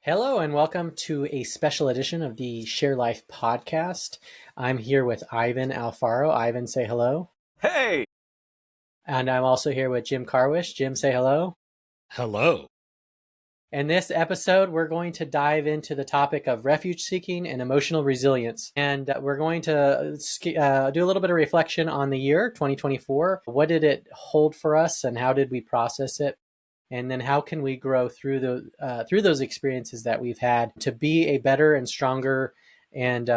Hello and welcome to a special edition of the Share Life podcast. I'm here with Ivan Alfaro. Ivan, say hello. Hey! And I'm also here with Jim Karwisch. Jim, say hello. Hello. In this episode, we're going to dive into the topic of refuge seeking and emotional resilience. And we're going to do a little bit of reflection on the year 2024. What did it hold for us and how did we process it? And then how can we grow through those experiences that we've had to be a better and stronger and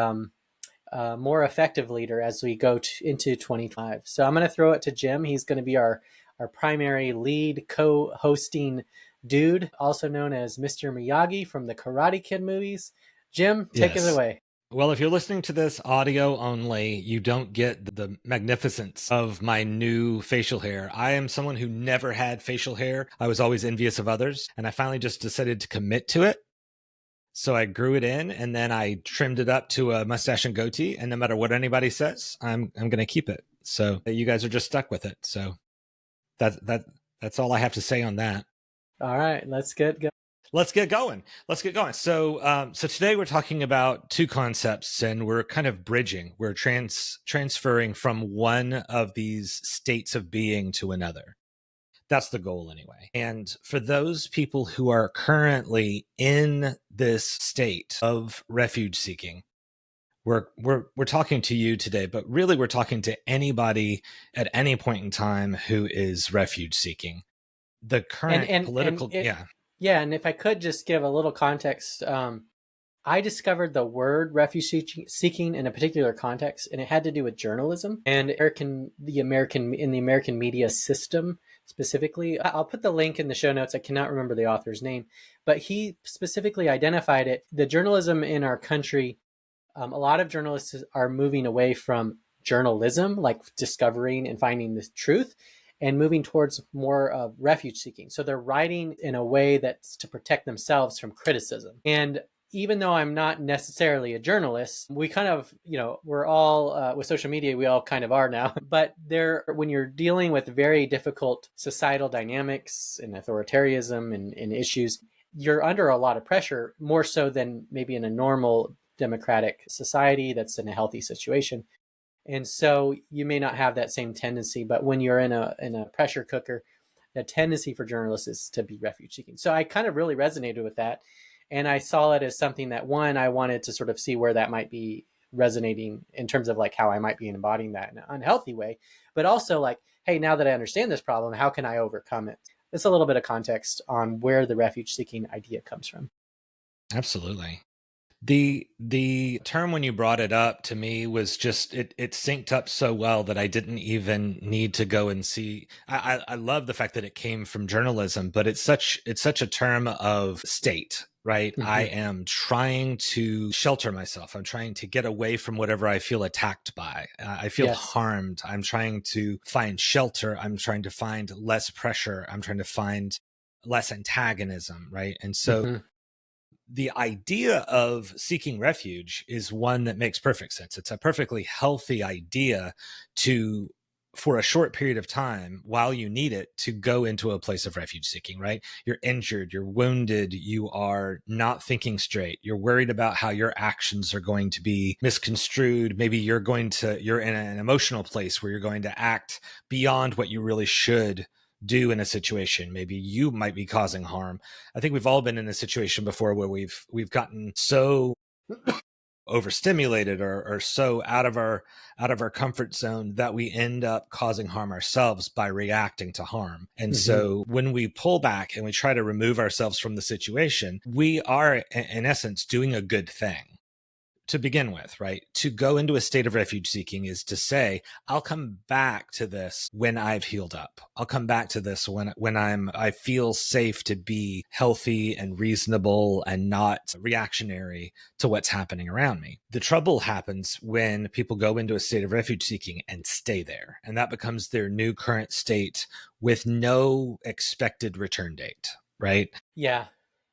more effective leader as we go into 2025. So I'm going to throw it to Jim. He's going to be our primary lead co-hosting dude, also known as Mr. Miyagi from the Karate Kid movies. Jim, take it away. Well, if you're listening to this audio only, you don't get the magnificence of my new facial hair. I am someone who never had facial hair. I was always envious of others, and I finally just decided to commit to it. So I grew it in, and then I trimmed it up to a mustache and goatee, and no matter what anybody says, I'm going to keep it. So you guys are just stuck with it. So that's all I have to say on that. All right, let's get going. Let's get going. So today we're talking about two concepts, and we're kind of bridging. We're transferring from one of these states of being to another. That's the goal anyway. And for those people who are currently in this state of refuge seeking, we're talking to you today, but really we're talking to anybody at any point in time who is refuge seeking. The current political, Yeah, and if I could just give a little context, I discovered the word refuge seeking in a particular context, and it had to do with journalism and the American media system specifically. I'll put the link in the show notes. I cannot remember the author's name, but he specifically identified it. The journalism in our country, a lot of journalists are moving away from journalism, like discovering and finding the truth, and moving towards more of refuge seeking. So they're writing in a way that's to protect themselves from criticism. And even though I'm not necessarily a journalist, we kind of, we're all, with social media, we all kind of are now. But when you're dealing with very difficult societal dynamics and authoritarianism and issues, you're under a lot of pressure, more so than maybe in a normal democratic society that's in a healthy situation. And so you may not have that same tendency, but when you're in a pressure cooker, the tendency for journalists is to be refuge seeking. So I kind of really resonated with that. And I saw it as something that, one, I wanted to sort of see where that might be resonating in terms of like how I might be embodying that in an unhealthy way, but also like, hey, now that I understand this problem, how can I overcome it? It's a little bit of context on where the refuge seeking idea comes from. Absolutely. The term when you brought it up to me was just it synced up so well that I didn't even need to go and see. I love the fact that it came from journalism, but it's such a term of state, right? Mm-hmm. I am trying to shelter myself. I'm trying to get away from whatever I feel attacked by. I feel harmed. I'm trying to find shelter. I'm trying to find less pressure. I'm trying to find less antagonism, right? And so the idea of seeking refuge is one that makes perfect sense. It's a perfectly healthy idea for a short period of time while you need it to go into a place of refuge seeking, right? You're injured, you're wounded, you are not thinking straight. You're worried about how your actions are going to be misconstrued. Maybe you're in an emotional place where you're going to act beyond what you really should do in a situation. Maybe you might be causing harm. I think we've all been in a situation before where we've gotten so overstimulated or so out of our comfort zone that we end up causing harm ourselves by reacting to harm. And so when we pull back and we try to remove ourselves from the situation, we are in essence doing a good thing. To begin with, right? To go into a state of refuge seeking is to say, I'll come back to this when I've healed up. I'll come back to this when I feel safe to be healthy and reasonable and not reactionary to what's happening around me. The trouble happens when people go into a state of refuge seeking and stay there. And that becomes their new current state with no expected return date, right? Yeah.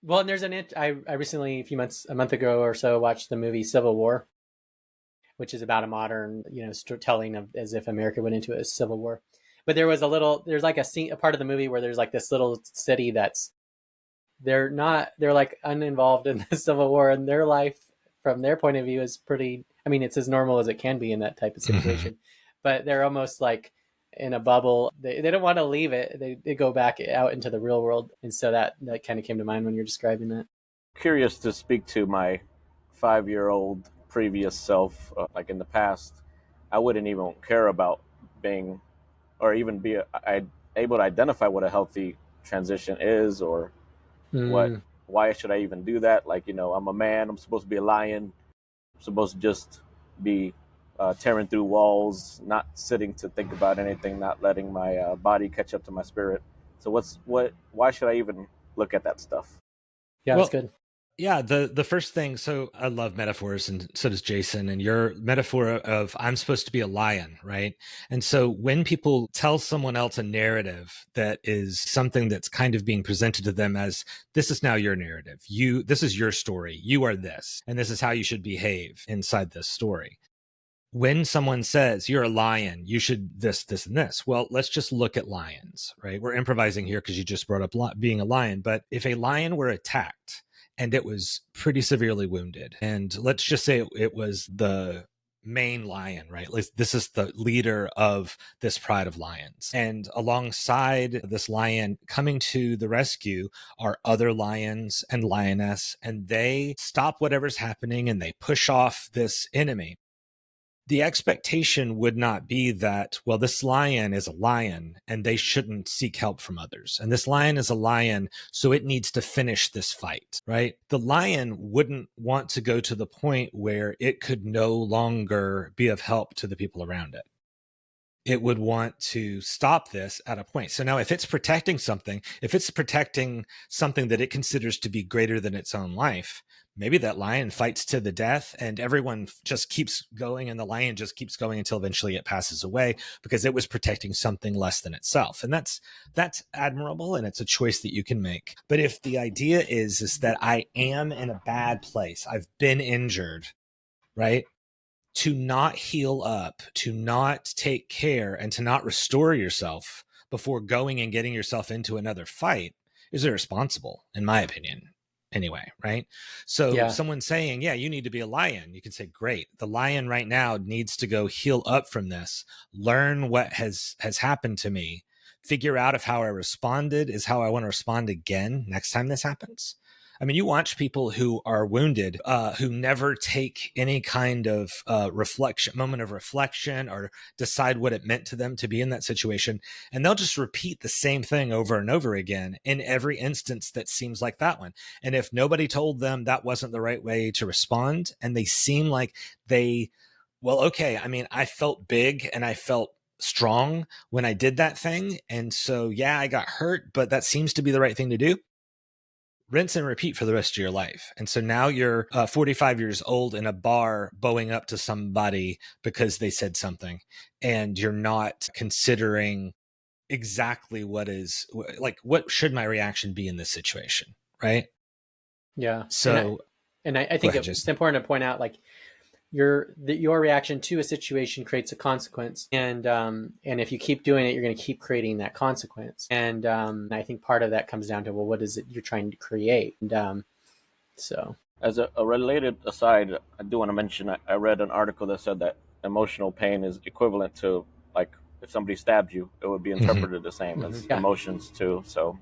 Well, and there's I recently, a month ago or so, watched the movie Civil War, which is about a modern, telling of as if America went into a civil war. But there's like a part of the movie where there's like this little city that's they're like uninvolved in the Civil War, and their life from their point of view is pretty, I mean, it's as normal as it can be in that type of situation, but they're almost like in a bubble. They don't want to leave it. They go back out into the real world. And so that kind of came to mind when you're describing that. Curious to speak to my 5-year-old previous self. Like in the past, I wouldn't even care about being, or even be able to identify what a healthy transition is, or what, Mm, why should I even do that? Like, I'm a man, I'm supposed to be a lion, I'm supposed to just be tearing through walls, not sitting to think about anything, not letting my body catch up to my spirit. So why should I even look at that stuff? yeah, that's Well, good. yeah, the first thing, so I love metaphors, and so does Jason, and your metaphor of I'm supposed to be a lion, right? And so when people tell someone else a narrative that is something that's kind of being presented to them as, this is now your narrative, this is your story, you are this, and this is how you should behave inside this story. When someone says you're a lion, you should this, and this. Well, let's just look at lions, right? We're improvising here because you just brought up being a lion. But if a lion were attacked and it was pretty severely wounded, and let's just say it was the main lion, right? This is the leader of this pride of lions. And alongside this lion coming to the rescue are other lions and lioness, and they stop whatever's happening and they push off this enemy. The expectation would not be that, well, this lion is a lion and they shouldn't seek help from others. And this lion is a lion, so it needs to finish this fight, right? The lion wouldn't want to go to the point where it could no longer be of help to the people around it. It would want to stop this at a point. So now if it's protecting something, if it's protecting something that it considers to be greater than its own life, maybe that lion fights to the death and everyone just keeps going and the lion just keeps going until eventually it passes away because it was protecting something less than itself. And that's admirable, and it's a choice that you can make. But if the idea is that I am in a bad place, I've been injured, right? To not heal up, to not take care, and to not restore yourself before going and getting yourself into another fight is irresponsible, in my opinion. Anyway, right? So Yeah. someone saying, yeah, you need to be a lion, you can say, great. The lion right now needs to go heal up from this, learn what has happened to me, figure out if how I responded is how I want to respond again next time this happens. I mean, you watch people who are wounded, who never take any kind of moment of reflection, or decide what it meant to them to be in that situation. And they'll just repeat the same thing over and over again in every instance that seems like that one. And if nobody told them that wasn't the right way to respond, and they seem like well, okay, I mean, I felt big and I felt strong when I did that thing. And so, yeah, I got hurt, but that seems to be the right thing to do. Rinse and repeat for the rest of your life. And so now you're 45 years old in a bar bowing up to somebody because they said something, and you're not considering exactly what should my reaction be in this situation, right? Yeah. So And I go think ahead, it's Jason. important to point out, like, your reaction to a situation creates a consequence, and if you keep doing it, you're going to keep creating that consequence. And I think part of that comes down to, well, what is it you're trying to create? And so As a related aside, I do want to mention I read an article that said that emotional pain is equivalent to, like, if somebody stabbed you, it would be Mhm. interpreted the same as yeah, emotions too. So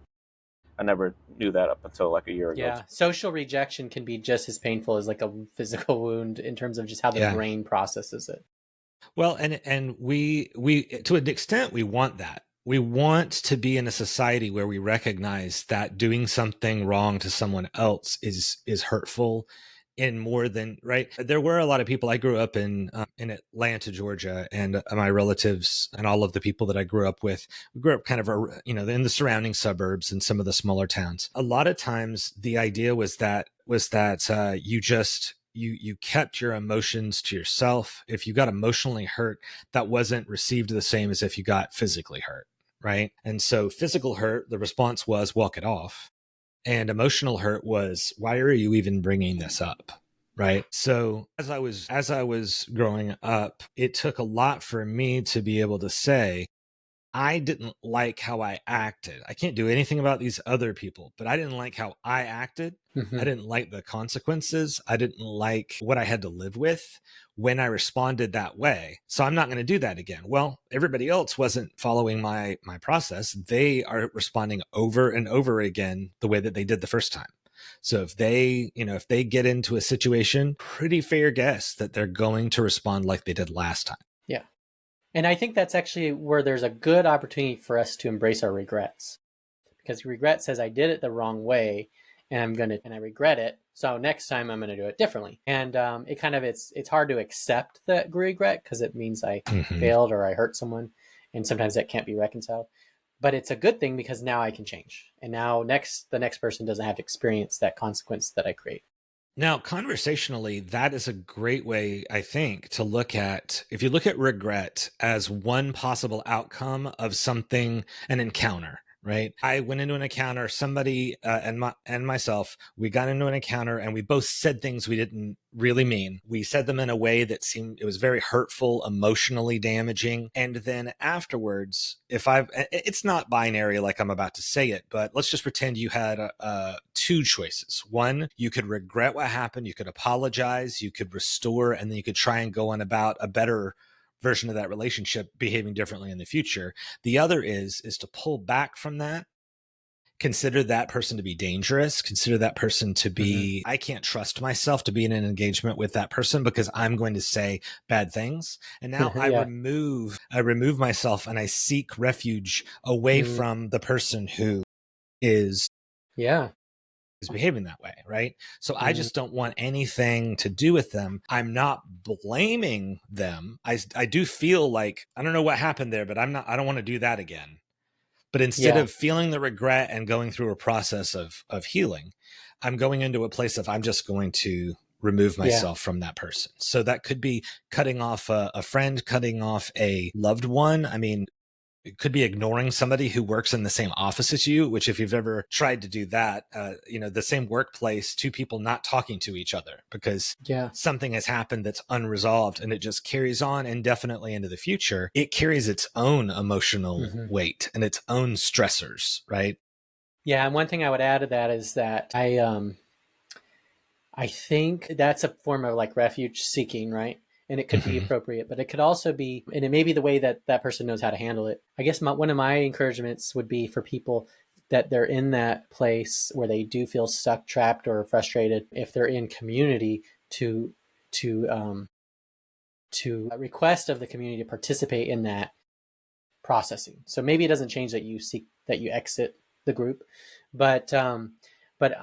I never knew that up until like a year ago. yeah, social rejection can be just as painful as like a physical wound in terms of just how the Yeah. brain processes it. Well, and we to an extent we want that. We want to be in a society where we recognize that doing something wrong to someone else is hurtful in more than right. There were a lot of people. I grew up in Atlanta, Georgia, and my relatives and all of the people that I grew up with, we grew up kind of in the surrounding suburbs and some of the smaller towns. A lot of times, the idea was that you kept your emotions to yourself. If you got emotionally hurt, that wasn't received the same as if you got physically hurt, right? And so physical hurt, the response was walk it off. And emotional hurt was, why are you even bringing this up? Right. So as I was growing up, it took a lot for me to be able to say, I didn't like how I acted. I can't do anything about these other people, but I didn't like how I acted. I didn't like the consequences. I didn't like what I had to live with when I responded that way. So I'm not going to do that again. Well, everybody else wasn't following my process. They are responding over and over again the way that they did the first time. So if they get into a situation, pretty fair guess that they're going to respond like they did last time. Yeah. And I think that's actually where there's a good opportunity for us to embrace our regrets, because regret says I did it the wrong way and I regret it. So next time I'm going to do it differently. And it's hard to accept that regret because it means I failed or I hurt someone. And sometimes that can't be reconciled, but it's a good thing because now I can change. And now the next person doesn't have to experience that consequence that I create. Now, conversationally, that is a great way, I think, to look at, if you look at regret as one possible outcome of something, an encounter, right? I went into an encounter, somebody and myself, we got into an encounter and we both said things we didn't really mean. We said them in a way that it was very hurtful, emotionally damaging. And then afterwards, it's not binary like I'm about to say it, but let's just pretend you had two choices. One, you could regret what happened, you could apologize, you could restore, and then you could try and go on about a better version of that relationship behaving differently in the future. The other is to pull back from that, consider that person to be dangerous, consider that person to be, I can't trust myself to be in an engagement with that person because I'm going to say bad things. And now I remove myself and I seek refuge away from the person who is behaving that way, right? So I just don't want anything to do with them. I'm not blaming them. I do feel like, I don't know what happened there, but I don't want to do that again. But instead of feeling the regret and going through a process of healing, I'm going into a place of, I'm just going to remove myself from that person. So that could be cutting off a friend, cutting off a loved one. I mean, it could be ignoring somebody who works in the same office as you, which if you've ever tried to do that, the same workplace, two people not talking to each other because something has happened that's unresolved and it just carries on indefinitely into the future. It carries its own emotional weight and its own stressors, right? Yeah. And one thing I would add to that is that I think that's a form of like refuge seeking, right? And it could be appropriate, but it could also be, and it may be the way that that person knows how to handle it. I guess one of my encouragements would be for people that they're in that place where they do feel stuck, trapped, or frustrated. If they're in community, to request of the community to participate in that processing. So maybe it doesn't change that you exit the group, but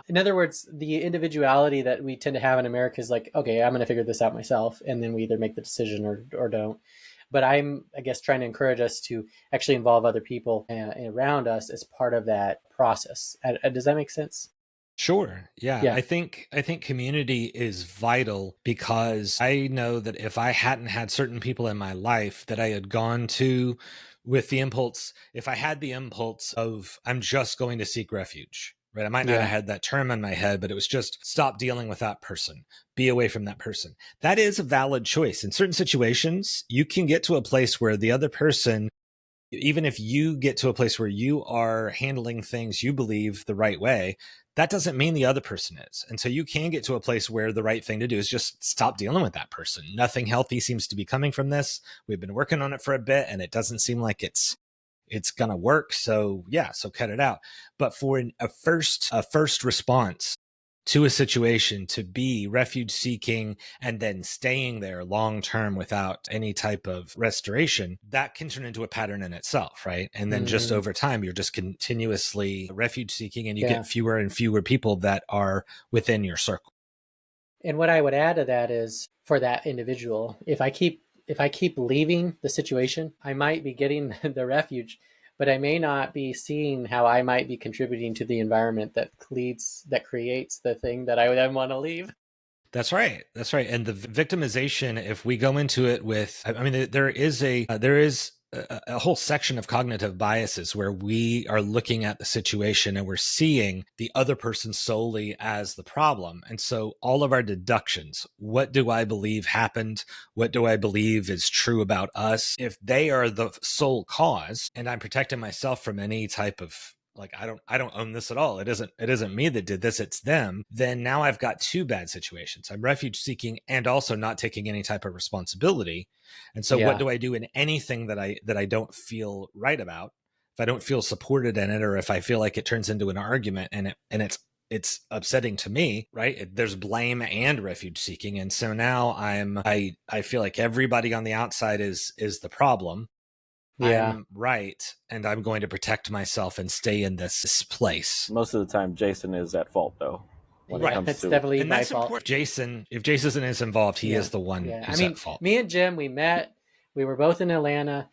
in other words, the individuality that we tend to have in America is like, okay, I'm going to figure this out myself, and then we either make the decision or don't. But I'm, I guess, trying to encourage us to actually involve other people around us as part of that process. Does that make sense? Sure. Yeah. I think community is vital because I know that if I hadn't had certain people in my life that I had gone to with the impulse, if I had the impulse of, I'm just going to seek refuge, right? I might not have had that term in my head, but it was just stop dealing with that person, be away from that person. That is a valid choice. In certain situations, you can get to a place where the other person, even if you get to a place where you are handling things you believe the right way, that doesn't mean the other person is. And so you can get to a place where the right thing to do is just stop dealing with that person. Nothing healthy seems to be coming from this. We've been working on it for a bit and it doesn't seem like it's going to work. So so cut it out. But for a first response to a situation to be refuge seeking and then staying there long term without any type of restoration, that can turn into a pattern in itself, right? And then just over time, you're just continuously refuge seeking and you get fewer and fewer people that are within your circle. And what I would add to that is, for that individual, if I keep leaving the situation, I might be getting the refuge, but I may not be seeing how I might be contributing to the environment that creates the thing that I then want to leave. That's right. That's right. And the victimization, if we go into it with, I mean, there is a whole section of cognitive biases where we are looking at the situation and we're seeing the other person solely as the problem. And so all of our deductions, what do I believe happened? What do I believe is true about us? If they are the sole cause and I'm protecting myself from any type of like, I don't own this at all. It isn't me that did this. It's them. Then now I've got two bad situations. I'm refuge seeking and also not taking any type of responsibility. And so what do I do in anything that I don't feel right about? If I don't feel supported in it, or if I feel like it turns into an argument and it's upsetting to me, right? There's blame and refuge seeking. And so now I feel like everybody on the outside is the problem. Yeah. I'm right, and I'm going to protect myself and stay in this place. Most of the time, Jason is at fault, though. When it comes to definitely and my that's fault. Important. Jason, if Jason is involved, he is the one who's at fault. Me and Jim, we met. We were both in Atlanta,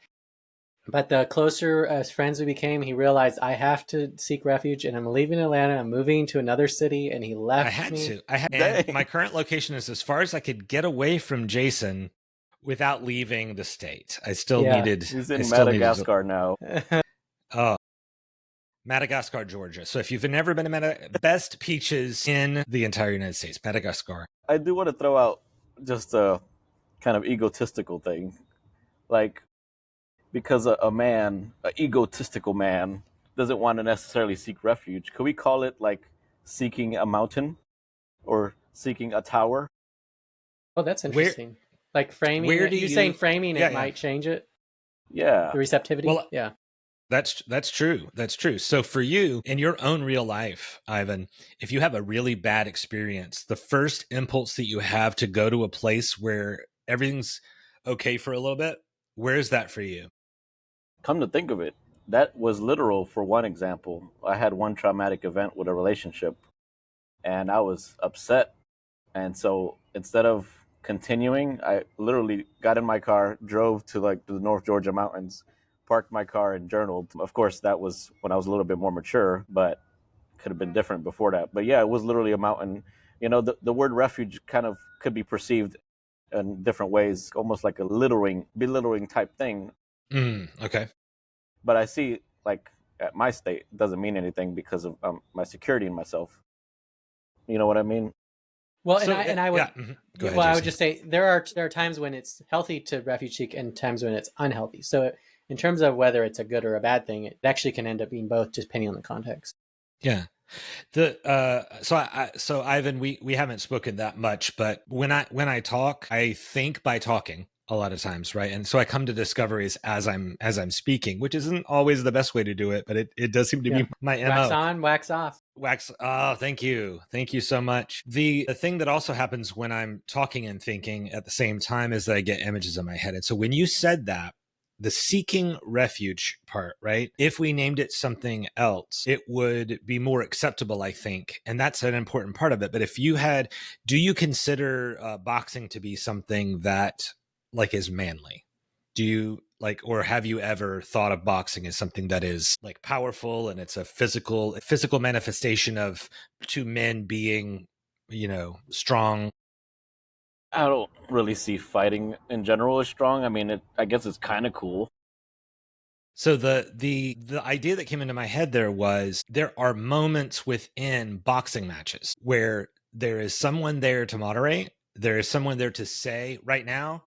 but the closer as friends we became, he realized I have to seek refuge, and I'm leaving Atlanta. I'm moving to another city, and he left. And my current location is as far as I could get away from Jason without leaving the state. I still needed. He's in Madagascar now. Oh, Madagascar, Georgia. So if you've never been to best peaches in the entire United States, Madagascar. I do want to throw out just a kind of egotistical thing, like because an egotistical man, doesn't want to necessarily seek refuge. Could we call it like seeking a mountain or seeking a tower? Oh, that's interesting. Like framing. Where do you saying framing it might change it? Yeah. The receptivity. Well, yeah. That's true. That's true. So for you in your own real life, Ivan, if you have a really bad experience, the first impulse that you have to go to a place where everything's okay for a little bit, where is that for you? Come to think of it, that was literal for one example. I had one traumatic event with a relationship and I was upset. And so instead of continuing, I literally got in my car, drove to like the North Georgia mountains, parked my car and journaled. Of course, that was when I was a little bit more mature, but could have been different before that. But yeah, it was literally a mountain. You know, the word refuge kind of could be perceived in different ways, almost like a belittling type thing. Okay. But I see, like, at my state, it doesn't mean anything because of my security in myself. You know what I mean? Well, I would. Yeah. Go ahead, I would just say there are times when it's healthy to refuge seek and times when it's unhealthy. So in terms of whether it's a good or a bad thing, it actually can end up being both, just depending on the context. Yeah. So Ivan, we haven't spoken that much, but when I talk, I think by talking a lot of times, right? And so I come to discoveries as I'm speaking, which isn't always the best way to do it, but it does seem to be my MO. Wax on, wax off. Oh, thank you so much. The thing that also happens when I'm talking and thinking at the same time is that I get images in my head. And so when you said that, the seeking refuge part, right? If we named it something else, it would be more acceptable, I think. And that's an important part of it. But if you do you consider boxing to be something that like is manly? Do you or have you ever thought of boxing as something that is like powerful and it's a physical manifestation of two men being, strong? I don't really see fighting in general as strong. I mean, I guess it's kind of cool. So the idea that came into my head there was there are moments within boxing matches where there is someone there to moderate. There is someone there to say, right now,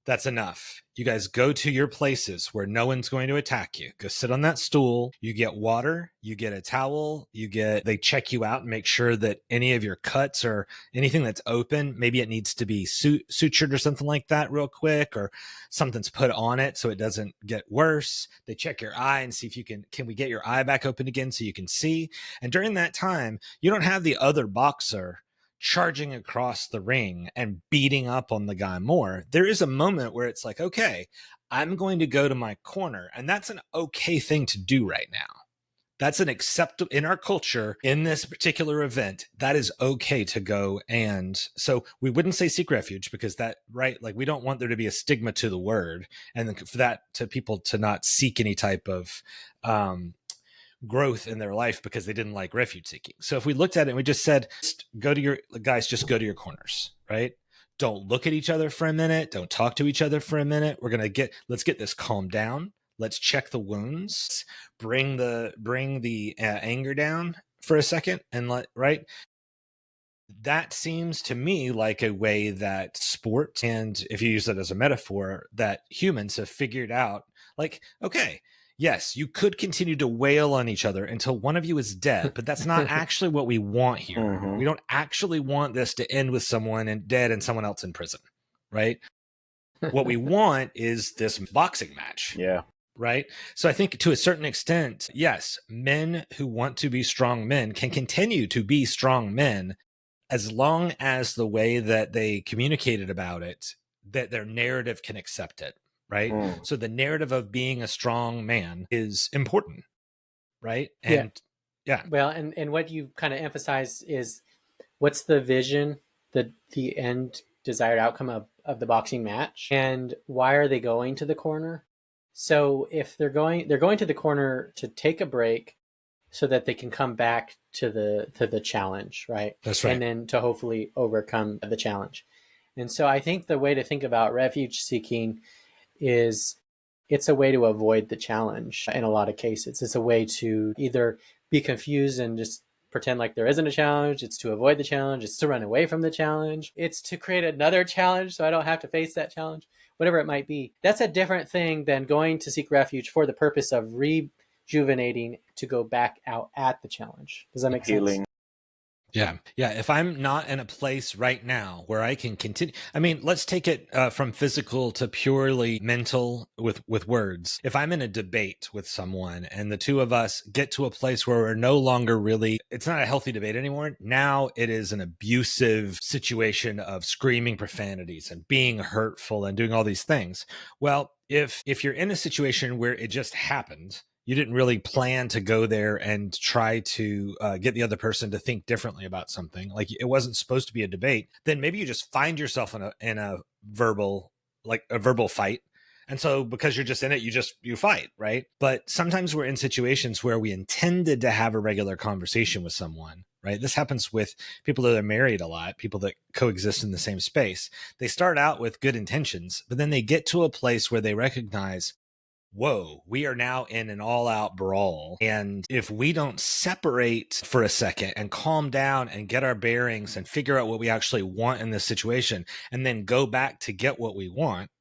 that's enough. You guys go to your places where no one's going to attack you. Go sit on that stool. You get water. You get a towel. They check you out and make sure that any of your cuts or anything that's open, maybe it needs to be sutured or something like that real quick, or something's put on it so it doesn't get worse. They check your eye and see if can we get your eye back open again so you can see. And during that time, you don't have the other boxer charging across the ring and beating up on the guy more. There is a moment where it's like, okay, I'm going to go to my corner. And that's an okay thing to do right now. That's an acceptable in our culture in this particular event. That is okay to go. And so we wouldn't say seek refuge because that, right? Like we don't want there to be a stigma to the word and for that to people to not seek any type of, growth in their life because they didn't like refuge seeking. So if we looked at it and we just said, just go to your corners, right? Don't look at each other for a minute. Don't talk to each other for a minute. Let's get this calmed down. Let's check the wounds. Bring the anger down for a second, and right. That seems to me like a way that sport, and if you use it as a metaphor, that humans have figured out, like, okay, yes, you could continue to wail on each other until one of you is dead, but that's not actually what we want here. Mhm. We don't actually want this to end with someone dead and someone else in prison, right? What we want is this boxing match. Yeah. Right. So I think to a certain extent, yes, men who want to be strong men can continue to be strong men as long as the way that they communicated about it, that their narrative can accept it. Right. So the narrative of being a strong man is important. Right. And yeah. Well, and what you kind of emphasize is what's the vision, the end desired outcome of the boxing match, and why are they going to the corner? So if they're going to the corner to take a break so that they can come back to the challenge, right? That's right. And then to hopefully overcome the challenge. And so I think the way to think about refuge seeking is it's a way to avoid the challenge in a lot of cases. It's a way to either be confused and just pretend like there isn't a challenge. It's to avoid the challenge. It's to run away from the challenge. It's to create another challenge so I don't have to face that challenge, whatever it might be. That's a different thing than going to seek refuge for the purpose of rejuvenating to go back out at the challenge. Does that make sense? Yeah. Yeah. If I'm not in a place right now where I can continue, I mean, let's take it from physical to purely mental with words. If I'm in a debate with someone and the two of us get to a place where we're no longer really, it's not a healthy debate anymore. Now it is an abusive situation of screaming profanities and being hurtful and doing all these things. Well, if you're in a situation where it just happened, you didn't really plan to go there and try to get the other person to think differently about something, like it wasn't supposed to be a debate, then maybe you just find yourself in a verbal fight. And so because you're just in it, you fight, right? But sometimes we're in situations where we intended to have a regular conversation with someone, right? This happens with people that are married a lot, people that coexist in the same space. They start out with good intentions, but then they get to a place where they recognize, whoa, we are now in an all-out brawl. And if we don't separate for a second and calm down and get our bearings and figure out what we actually want in this situation, and then go back to get what we want,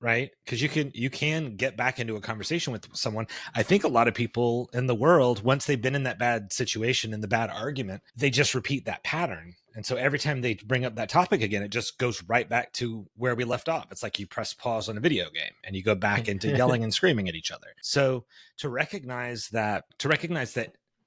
right? Because you can get back into a conversation with someone. I think a lot of people in the world, once they've been in that bad situation and the bad argument, they just repeat that pattern. And so every time they bring up that topic again, it just goes right back to where we left off. It's like you press pause on a video game and you go back into yelling and screaming at each other. So to recognize that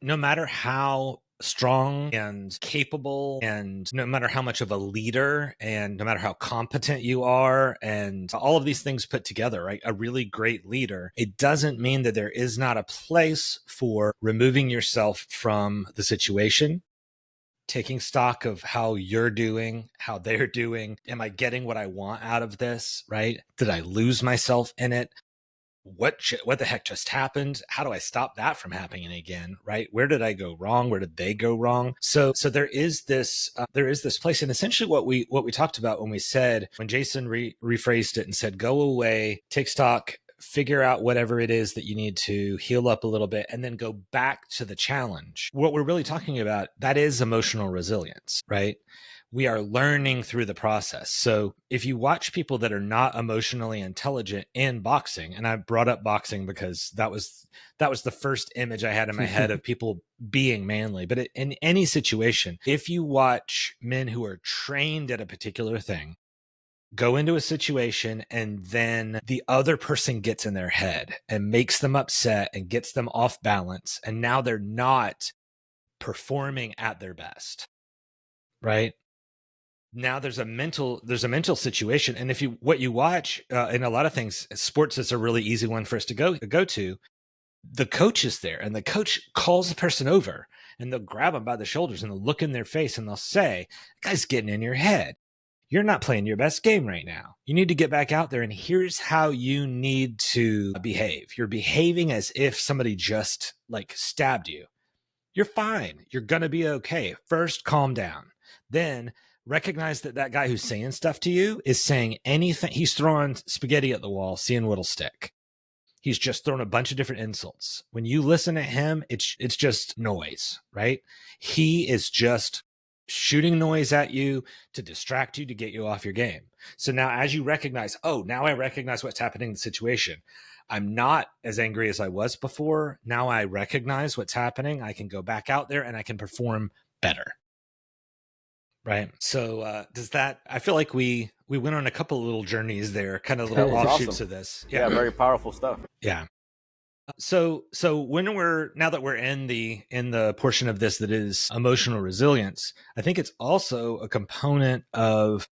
no matter how strong and capable, and no matter how much of a leader, and no matter how competent you are, and all of these things put together, right? A really great leader, it doesn't mean that there is not a place for removing yourself from the situation, taking stock of how you're doing, how they're doing. Am I getting what I want out of this, right? Did I lose myself in it? What the heck just happened? How do I stop that from happening again? Right? Where did I go wrong? Where did they go wrong? So there is this place, and essentially what we talked about when Jason rephrased it and said, go away, take stock, figure out whatever it is that you need to heal up a little bit, and then go back to the challenge. What we're really talking about, that is emotional resilience, right? We are learning through the process. So if you watch people that are not emotionally intelligent in boxing, and I brought up boxing because that was the first image I had in my head of people being manly, but in any situation, if you watch men who are trained at a particular thing go into a situation and then the other person gets in their head and makes them upset and gets them off balance, and now they're not performing at their best, right? Now there's a mental situation. And what you watch in a lot of things, sports is a really easy one for us to go to. The coach is there, and the coach calls the person over, and they'll grab them by the shoulders and they'll look in their face and they'll say, "Guy's getting in your head. You're not playing your best game right now. You need to get back out there, and here's how you need to behave. You're behaving as if somebody just like stabbed you. You're fine. You're going to be okay. First, calm down. Then recognize that that guy who's saying stuff to you is saying anything. He's throwing spaghetti at the wall, seeing what'll stick. He's just throwing a bunch of different insults. When you listen to him, it's just noise, right? He is just shooting noise at you to distract you, to get you off your game. So now as you recognize, oh, now I recognize what's happening in the situation. I'm not as angry as I was before. Now I recognize what's happening. I can go back out there and I can perform better. Right. So does that, I feel like we went on a couple of little journeys there, kind of little offshoots awesome. of this. Yeah, very powerful stuff. Yeah. So now that we're in the portion of this that is emotional resilience, I think it's also a component of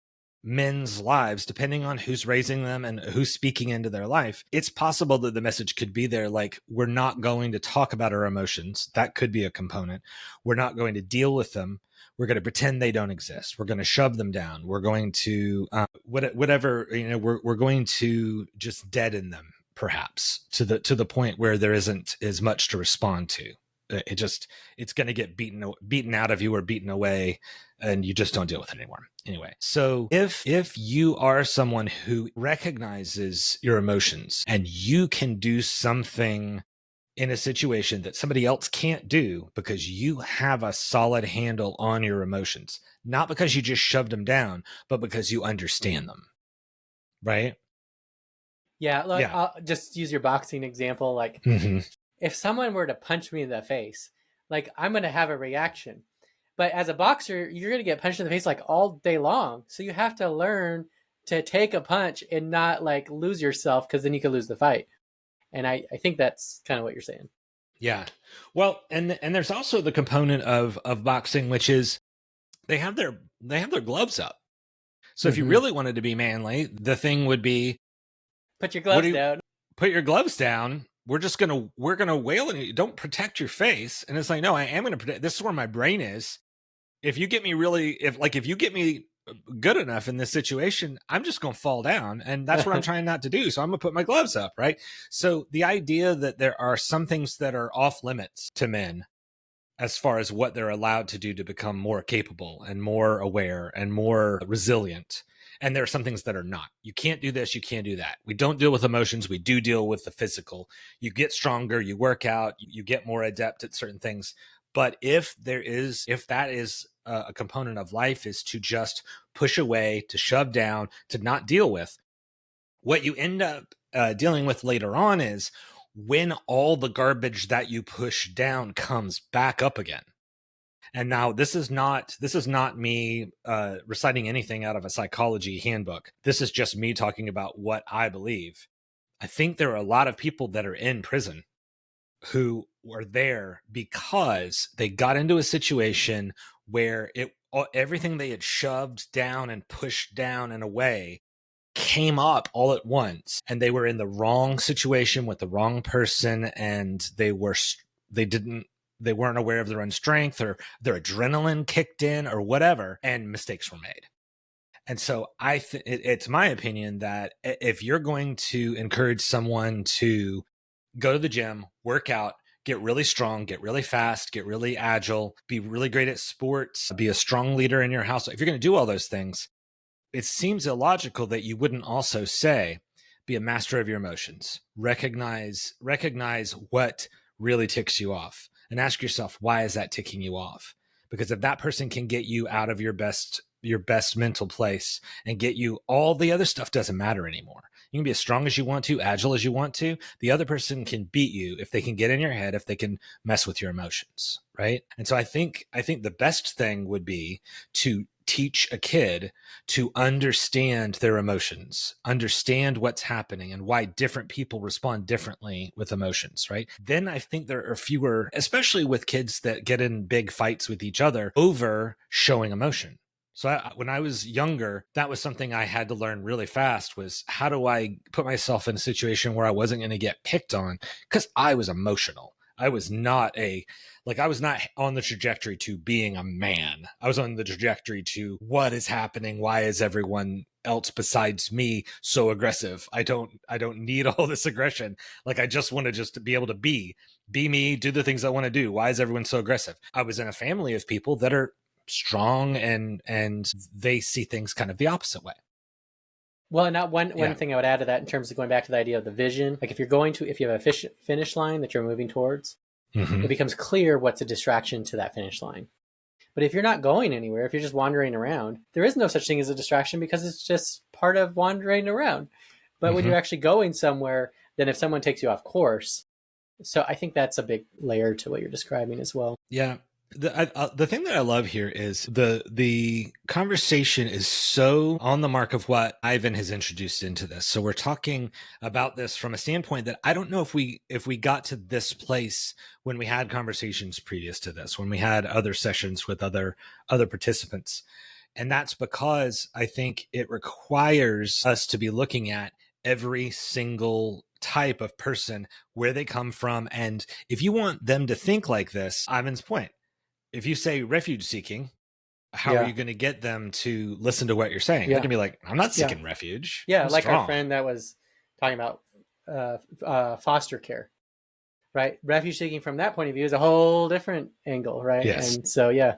men's lives, depending on who's raising them and who's speaking into their life. It's possible that the message could be there, like, we're not going to talk about our emotions. That could be a component. We're not going to deal with them. We're going to pretend they don't exist. We're going to shove them down. We're going to whatever, we're going to just deaden them, perhaps to the point where there isn't as much to respond to. It's going to get beaten out of you or beaten away, and you just don't deal with it anymore. Anyway, so if you are someone who recognizes your emotions and you can do something in a situation that somebody else can't do because you have a solid handle on your emotions, not because you just shoved them down, but because you understand them, right? Yeah, look, I'll just use your boxing example. Like, if someone were to punch me in the face, like, I'm going to have a reaction. But as a boxer, you're going to get punched in the face like all day long. So you have to learn to take a punch and not like lose yourself, because then you could lose the fight. And I think that's kind of what you're saying. Yeah. Well, and there's also the component of boxing, which is they have their gloves up. So if you really wanted to be manly, the thing would be, put your gloves down. Put your gloves down. We're gonna wail at you. Don't protect your face. And it's like, no, I am gonna protect. This is where my brain is. If you get me if you get me good enough in this situation, I'm just gonna fall down, and that's what I'm trying not to do. So I'm gonna put my gloves up, right? So the idea that there are some things that are off limits to men as far as what they're allowed to do to become more capable and more aware and more resilient. And there are some things that are not. You can't do this, you can't do that. We don't deal with emotions, we do deal with the physical. You get stronger, you work out, you get more adept at certain things. But if that is a component of life, is to just push away, to shove down, to not deal with, what you end up dealing with later on is when all the garbage that you push down comes back up again. And now this is not me reciting anything out of a psychology handbook. This is just me talking about what I believe. I think there are a lot of people that are in prison who were there because they got into a situation where everything they had shoved down and pushed down and away came up all at once, and they were in the wrong situation with the wrong person, and they weren't aware of their own strength, or their adrenaline kicked in or whatever, and mistakes were made. And so it's my opinion that if you're going to encourage someone to go to the gym, work out, get really strong, get really fast, get really agile, be really great at sports, be a strong leader in your house, if you're going to do all those things, it seems illogical that you wouldn't also say, be a master of your emotions, recognize what really ticks you off, and ask yourself, why is that ticking you off? Because if that person can get you out of your best mental place and get you, all the other stuff doesn't matter anymore. You can be as strong as you want to, agile as you want to. The other person can beat you if they can get in your head, if they can mess with your emotions, right? And so I think the best thing would be to teach a kid to understand their emotions, understand what's happening and why different people respond differently with emotions, right? Then I think there are fewer, especially with kids that get in big fights with each other over showing emotion. So when I was younger, that was something I had to learn really fast, was how do I put myself in a situation where I wasn't going to get picked on, because I was emotional. I was not on the trajectory to being a man. I was on the trajectory to, what is happening? Why is everyone else besides me so aggressive? I don't need all this aggression. Like, I just want to just be able to be me, do the things I want to do. Why is everyone so aggressive? I was in a family of people that are strong and they see things kind of the opposite way. Well, and that one thing I would add to that in terms of going back to the idea of the vision, like if you have a finish line that you're moving towards, it becomes clear what's a distraction to that finish line. But if you're not going anywhere, if you're just wandering around, there is no such thing as a distraction because it's just part of wandering around. But when you're actually going somewhere, then if someone takes you off course, so I think that's a big layer to what you're describing as well. Yeah. The thing that I love here is the conversation is so on the mark of what Ivan has introduced into this. So we're talking about this from a standpoint that I don't know if we got to this place when we had conversations previous to this, when we had other sessions with other participants. And that's because I think it requires us to be looking at every single type of person, where they come from. And if you want them to think like this, Ivan's point, if you say refuge seeking, how are you going to get them to listen to what you're saying? They're going to be like, I'm not seeking refuge. Yeah, I'm like strong. our friend that was talking about foster care, right? Refuge seeking from that point of view is a whole different angle, right? Yes. And so, yeah.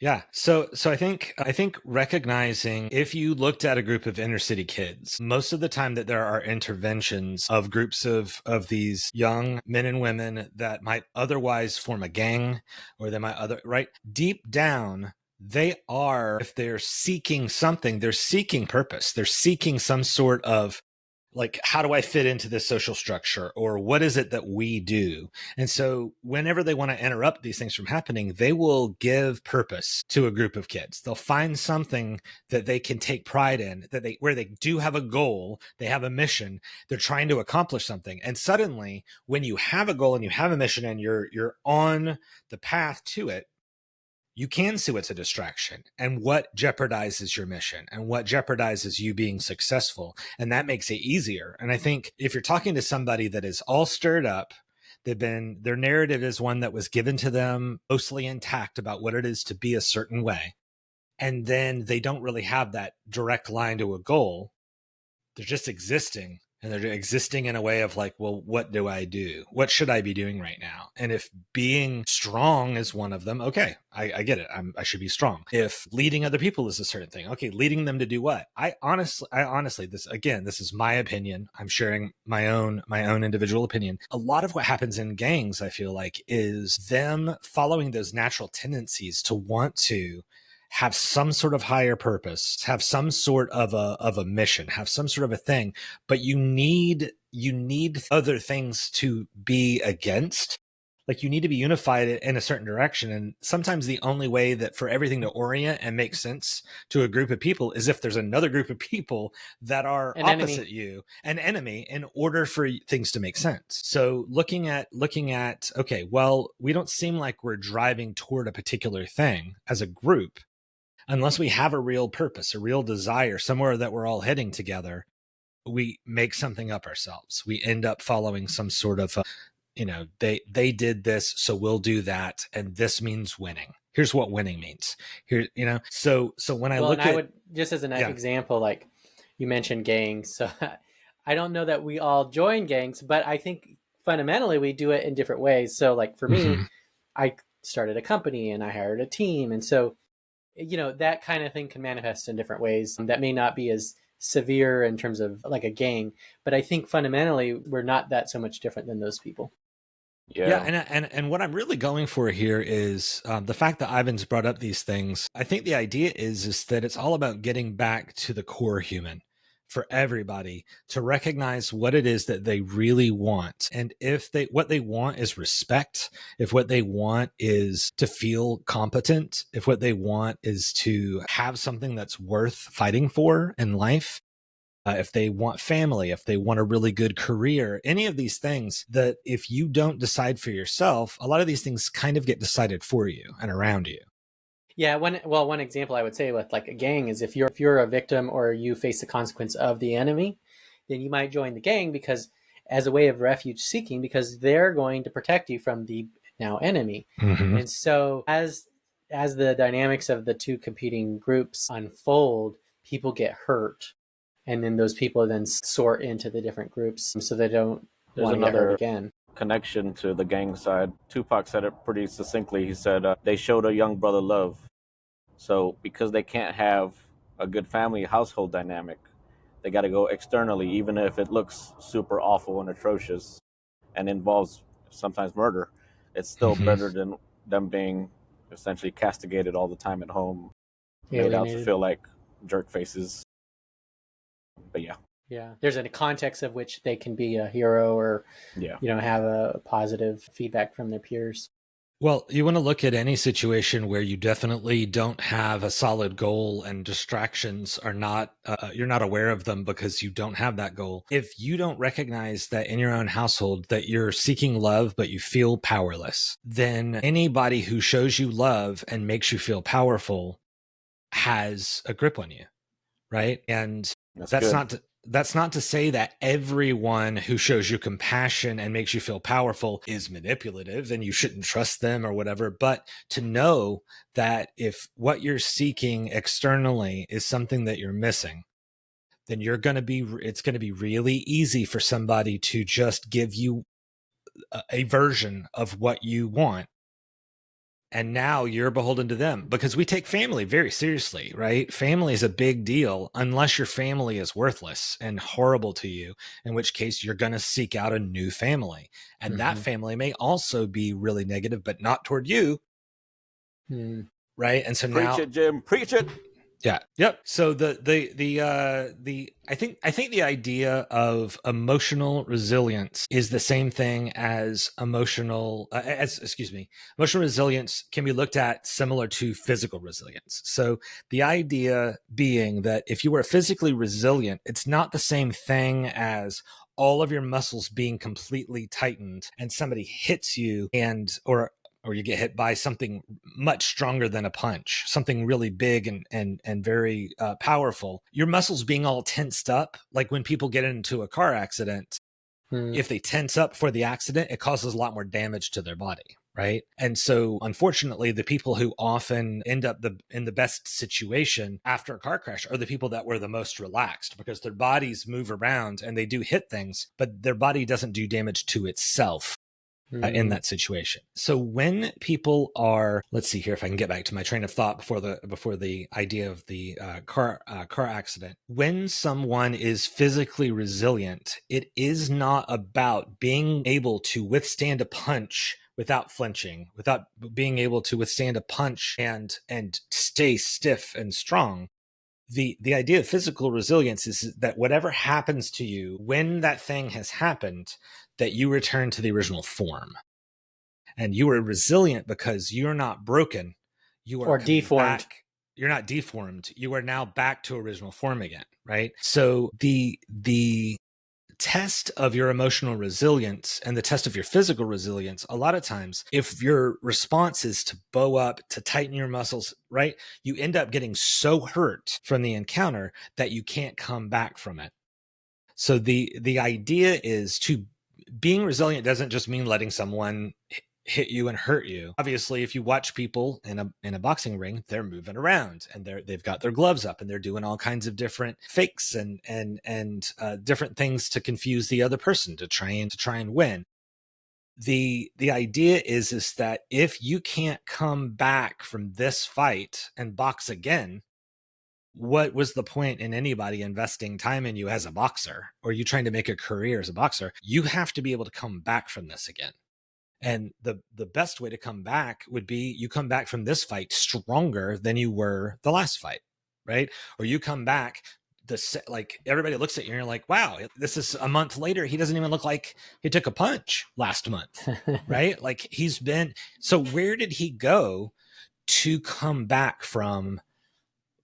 Yeah. So I think recognizing, if you looked at a group of inner city kids, most of the time that there are interventions of groups of these young men and women that might otherwise form a gang, or they might right deep down, they are, if they're seeking something, they're seeking purpose. They're seeking some sort of, like, how do I fit into this social structure, or what is it that we do? And so whenever they want to interrupt these things from happening, they will give purpose to a group of kids. They'll find something that they can take pride in, where they do have a goal, they have a mission, they're trying to accomplish something. And suddenly, when you have a goal and you have a mission and you're on the path to it, you can see what's a distraction and what jeopardizes your mission and what jeopardizes you being successful. And that makes it easier. And I think if you're talking to somebody that is all stirred up, their narrative is one that was given to them mostly intact about what it is to be a certain way, and then they don't really have that direct line to a goal, they're just existing. And they're existing in a way of like, well, what do I do? What should I be doing right now? And if being strong is one of them, okay, I get it. I should be strong. If leading other people is a certain thing, okay, leading them to do what? I honestly, this is my opinion. I'm sharing my own individual opinion. A lot of what happens in gangs, I feel like, is them following those natural tendencies to want to have some sort of higher purpose, have some sort of a mission, have some sort of a thing, but you need other things to be against. Like, you need to be unified in a certain direction. And sometimes the only way that for everything to orient and make sense to a group of people is if there's another group of people that are opposite you, an enemy, in order for things to make sense. So looking at, okay, well, we don't seem like we're driving toward a particular thing as a group, unless we have a real purpose, a real desire, somewhere that we're all heading together. We make something up ourselves. We end up following some sort of, they did this, so we'll do that. And this means winning. Here's what winning means. Here, so when I look at, I would, just as an example, like you mentioned gangs. So I don't know that we all join gangs, but I think fundamentally we do it in different ways. So like for me, I started a company and I hired a team. And so, that kind of thing can manifest in different ways that may not be as severe in terms of like a gang, but I think fundamentally we're not that so much different than those people. Yeah. And what I'm really going for here is the fact that Ivan's brought up these things. I think the idea is that it's all about getting back to the core human for everybody, to recognize what it is that they really want. And if what they want is respect, if what they want is to feel competent, if what they want is to have something that's worth fighting for in life, if they want family, if they want a really good career, any of these things, that if you don't decide for yourself, a lot of these things kind of get decided for you and around you. Yeah, one example I would say with like a gang is if you're a victim or you face the consequence of the enemy, then you might join the gang because as a way of refuge seeking, because they're going to protect you from the now enemy. And so as the dynamics of the two competing groups unfold, people get hurt. And then those people then sort into the different groups so they don't want to get hurt again. Connection to the gang side. Tupac said it pretty succinctly. He said, they showed a young brother love. So because they can't have a good family household dynamic, they got to go externally, even if it looks super awful and atrocious and involves sometimes murder. It's still Mhm. better than them being essentially castigated all the time at home, made out to Alienated. feel like jerk faces. But yeah, Yeah. There's a context of which they can be a hero or, yeah, have a positive feedback from their peers. Well, you want to look at any situation where you definitely don't have a solid goal and distractions are not, you're not aware of them because you don't have that goal. If you don't recognize that in your own household that you're seeking love, but you feel powerless, then anybody who shows you love and makes you feel powerful has a grip on you, right? And that's that's good. not to say that everyone who shows you compassion and makes you feel powerful is manipulative and you shouldn't trust them or whatever, but to know that if what you're seeking externally is something that you're missing, then it's going to be really easy for somebody to just give you a version of what you want, and now you're beholden to them, because we take family very seriously, right? Family is a big deal unless your family is worthless and horrible to you, in which case you're going to seek out a new family. And that family may also be really negative, but not toward you, Mm. right? And so Preach now, it, Jim. Preach it. yeah. Yep. So I think the idea of emotional resilience is the same thing as emotional resilience can be looked at similar to physical resilience. So the idea being that if you were physically resilient, it's not the same thing as all of your muscles being completely tightened and somebody hits you or you get hit by something much stronger than a punch, something really big and very powerful. Your muscles being all tensed up, like when people get into a car accident, Mm. if they tense up for the accident, it causes a lot more damage to their body, right? And so, unfortunately, the people who often end up in the best situation after a car crash are the people that were the most relaxed, because their bodies move around and they do hit things, but their body doesn't do damage to itself in that situation. So when people are, let's see here if I can get back to my train of thought before the idea of the car accident. When someone is physically resilient, it is not about being able to withstand a punch without flinching, without being able to withstand a punch and stay stiff and strong. The idea of physical resilience is that whatever happens to you, when that thing has happened, that you return to the original form. And you are resilient because you're not broken. You are Or coming deformed. back. You're not deformed. You are now back to original form again, right? So the test of your emotional resilience and the test of your physical resilience, a lot of times, if your response is to bow up, to tighten your muscles, right, you end up getting so hurt from the encounter that you can't come back from it. So the idea is to being resilient doesn't just mean letting someone hit you and hurt you. Obviously, if you watch people in a boxing ring, they're moving around and they've got their gloves up and they're doing all kinds of different fakes and different things to confuse the other person to try and win. The idea is that if you can't come back from this fight and box again, what was the point in anybody investing time in you as a boxer, or you trying to make a career as a boxer? You have to be able to come back from this again. And the best way to come back would be you come back from this fight stronger than you were the last fight, right? Or you come back like everybody looks at you and you're like, wow, this is a month later. He doesn't even look like he took a punch last month, right? Like he's been. So where did he go to come back from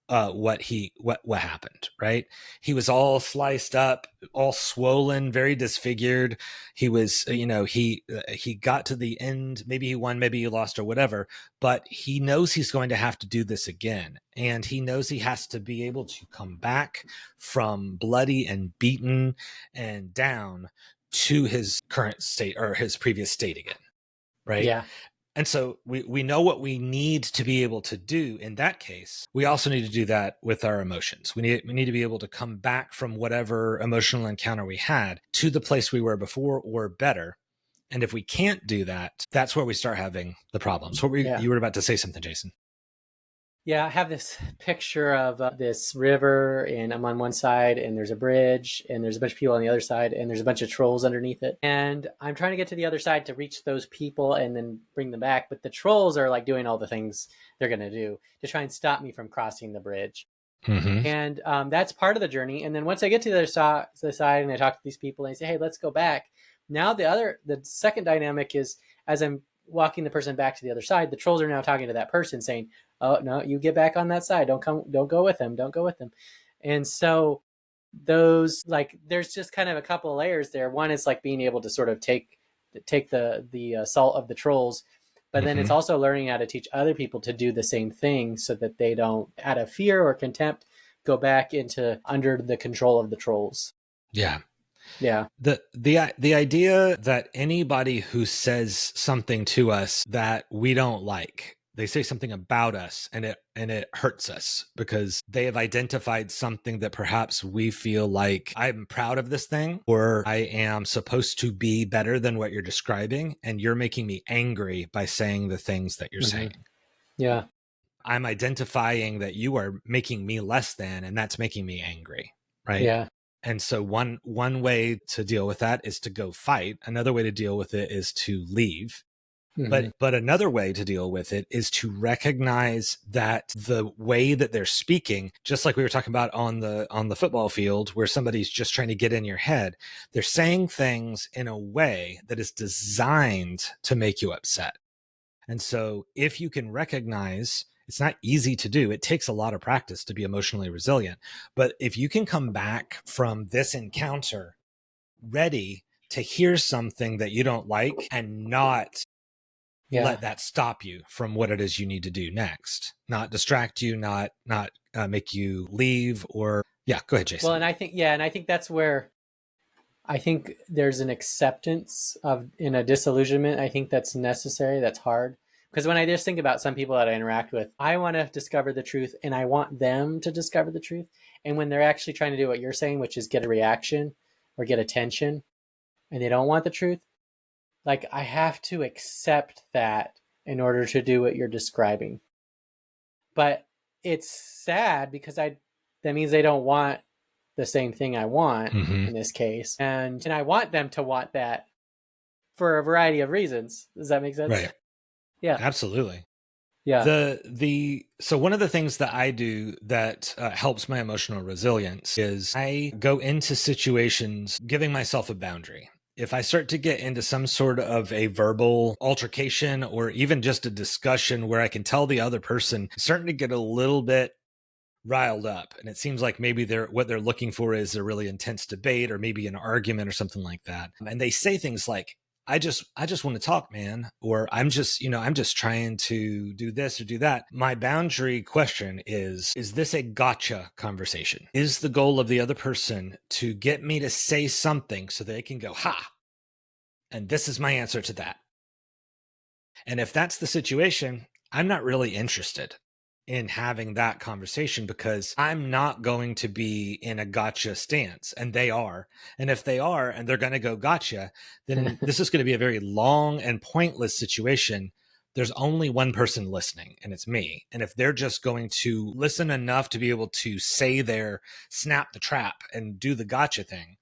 what happened, right? He was all sliced up, all swollen, very disfigured. He was, he got to the end. Maybe he won, maybe he lost, or whatever. But he knows he's going to have to do this again, and he knows he has to be able to come back from bloody and beaten and down to his current state or his previous state again, right? Yeah. And so we know what we need to be able to do in that case. We also need to do that with our emotions. We need to be able to come back from whatever emotional encounter we had to the place we were before or better. And if we can't do that, that's where we start having the problems. You were about to say something, Jason. Yeah, I have this picture of this river, and I'm on one side, and there's a bridge, and there's a bunch of people on the other side, and there's a bunch of trolls underneath it. And I'm trying to get to the other side to reach those people and then bring them back. But the trolls are like doing all the things they're going to do to try and stop me from crossing the bridge. Mm-hmm. And that's part of the journey. And then once I get to the other side, and I talk to these people, and I say, "Hey, let's go back." Now the second dynamic is, as I'm walking the person back to the other side, the trolls are now talking to that person, saying, "Oh no, you get back on that side. Don't go with them. Don't go with them." And so those, like, there's just kind of a couple of layers there. One is like being able to sort of take the assault of the trolls, but then it's Mm-hmm. also learning how to teach other people to do the same thing so that they don't, out of fear or contempt, go back into under the control of the trolls. Yeah. Yeah. The idea that anybody who says something to us that we don't like, they say something about us, and it hurts us because they have identified something that perhaps we feel like, I'm proud of this thing, or I am supposed to be better than what you're describing, and you're making me angry by saying the things that you're saying. Yeah. I'm identifying that you are making me less than, and that's making me angry, right? Yeah. And so one way to deal with that is to go fight. Another way to deal with it is to leave. But another way to deal with it is to recognize that the way that they're speaking, just like we were talking about on the football field, where somebody's just trying to get in your head, they're saying things in a way that is designed to make you upset. And so if you can recognize, it's not easy to do, it takes a lot of practice to be emotionally resilient. But if you can come back from this encounter ready to hear something that you don't like and not let that stop you from what it is you need to do next, not distract you, not make you leave, or go ahead, Jason. Well, and I think that's where I think there's an acceptance of, in a disillusionment, I think that's necessary. That's hard. Because when I just think about some people that I interact with, I want to discover the truth and I want them to discover the truth. And when they're actually trying to do what you're saying, which is get a reaction or get attention, and they don't want the truth, like, I have to accept that in order to do what you're describing. But it's sad because that means they don't want the same thing I want in this case. And I want them to want that for a variety of reasons. Does that make sense? Right. Yeah. Absolutely. Yeah. So one of the things that I do that helps my emotional resilience is I go into situations giving myself a boundary. If I start to get into some sort of a verbal altercation or even just a discussion where I can tell the other person is starting to get a little bit riled up, and it seems like maybe what they're looking for is a really intense debate or maybe an argument or something like that, and they say things like, I just want to talk, man, or I'm just trying to do this or do that. My boundary question is this a gotcha conversation? Is the goal of the other person to get me to say something so they can go, ha, and this is my answer to that? And if that's the situation, I'm not really interested in having that conversation, because I'm not going to be in a gotcha stance, and they are. And if they are, and they're going to go gotcha, then this is going to be a very long and pointless situation. There's only one person listening, and it's me. And if they're just going to listen enough to be able to say their snap the trap and do the gotcha thing,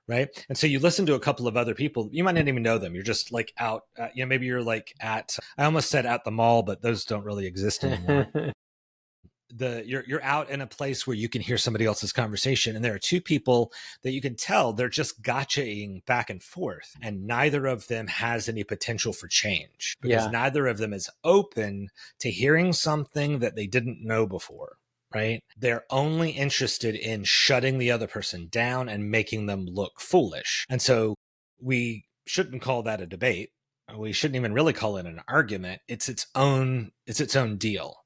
right? And so you listen to a couple of other people, you might not even know them. You're just like out, maybe you're like at, I almost said at the mall, but those don't really exist anymore. You're out in a place where you can hear somebody else's conversation, and there are two people that you can tell they're just gotchaing back and forth, and neither of them has any potential for change, because neither of them is open to hearing something that they didn't know before, right? They're only interested in shutting the other person down and making them look foolish. And so we shouldn't call that a debate. We shouldn't even really call it an argument. It's its own deal.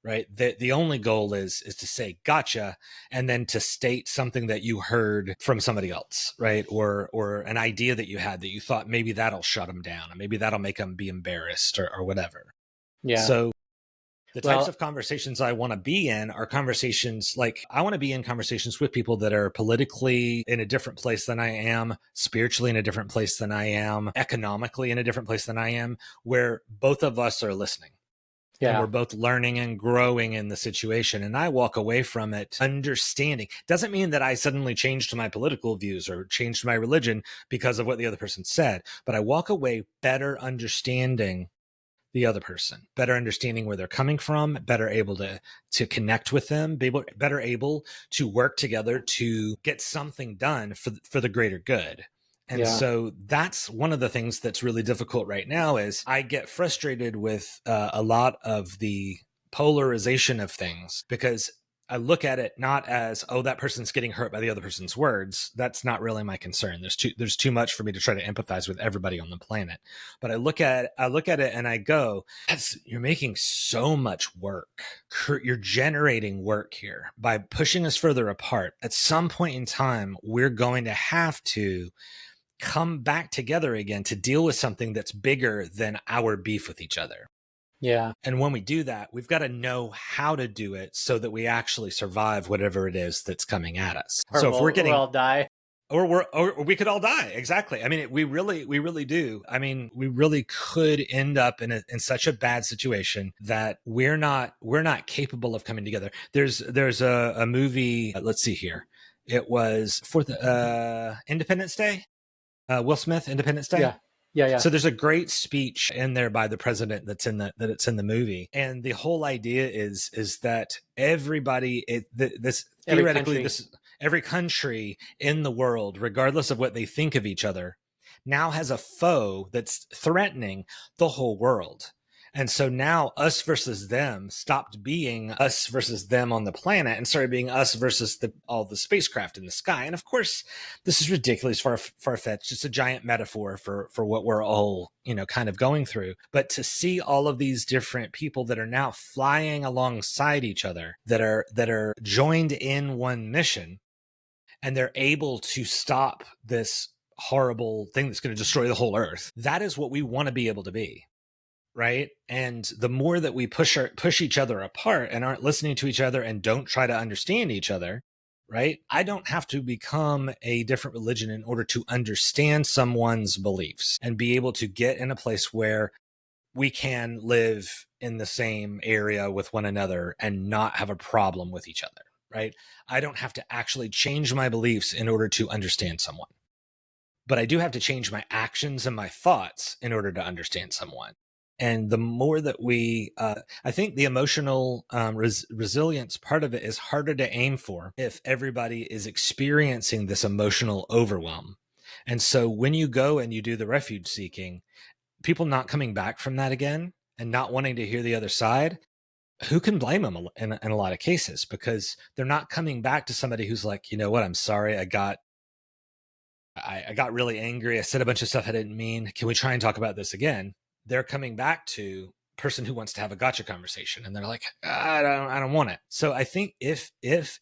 Right. The only goal is to say gotcha, and then to state something that you heard from somebody else, right? Or an idea that you had that you thought maybe that'll shut them down, and maybe that'll make them be embarrassed or whatever. Yeah. So the types of conversations I want to be in are conversations like, I want to be in conversations with people that are politically in a different place than I am, spiritually in a different place than I am, economically in a different place than I am, where both of us are listening. and we're both learning and growing in the situation. And I walk away from it understanding. Doesn't mean that I suddenly changed my political views or changed my religion because of what the other person said, but I walk away better understanding the other person, better understanding where they're coming from, better able to connect with them, better able to work together to get something done for the greater good. And so that's one of the things that's really difficult right now is I get frustrated with a lot of the polarization of things because I look at it not as, oh, that person's getting hurt by the other person's words. That's not really my concern. There's too much for me to try to empathize with everybody on the planet. But I look at it and I go, you're making so much work. You're generating work here by pushing us further apart. At some point in time, we're going to have to come back together again to deal with something that's bigger than our beef with each other. Yeah. And when we do that, we've got to know how to do it so that we actually survive whatever it is that's coming at us. Or so if we're getting, we'll all die. Or we could all die. Exactly. I mean, we really do. I mean, we really could end up in such a bad situation that we're not capable of coming together. There's a movie. Let's see here. It was for the Independence Day. Will Smith, Independence Day. Yeah. So there's a great speech in there by the president it's in the movie, and the whole idea is that everybody, every country in the world, regardless of what they think of each other, now has a foe that's threatening the whole world. And so now us versus them stopped being us versus them on the planet and started being us versus all the spacecraft in the sky. And of course, this is ridiculous, far-fetched. It's a giant metaphor for what we're all, kind of going through. But to see all of these different people that are now flying alongside each other, that are joined in one mission, and they're able to stop this horrible thing that's going to destroy the whole earth. That is what we want to be able to be. Right. And the more that we push each other apart and aren't listening to each other and don't try to understand each other, right? I don't have to become a different religion in order to understand someone's beliefs and be able to get in a place where we can live in the same area with one another and not have a problem with each other, right? I don't have to actually change my beliefs in order to understand someone, but I do have to change my actions and my thoughts in order to understand someone. And the more that we, I think the emotional resilience part of it is harder to aim for if everybody is experiencing this emotional overwhelm. And so when you go and you do the refuge seeking, people not coming back from that again and not wanting to hear the other side, who can blame them in a lot of cases? Because they're not coming back to somebody who's like, you know what, I'm sorry, I got really angry. I said a bunch of stuff I didn't mean. Can we try and talk about this again? They're coming back to person who wants to have a gotcha conversation, and they're like, I don't want it. So I think if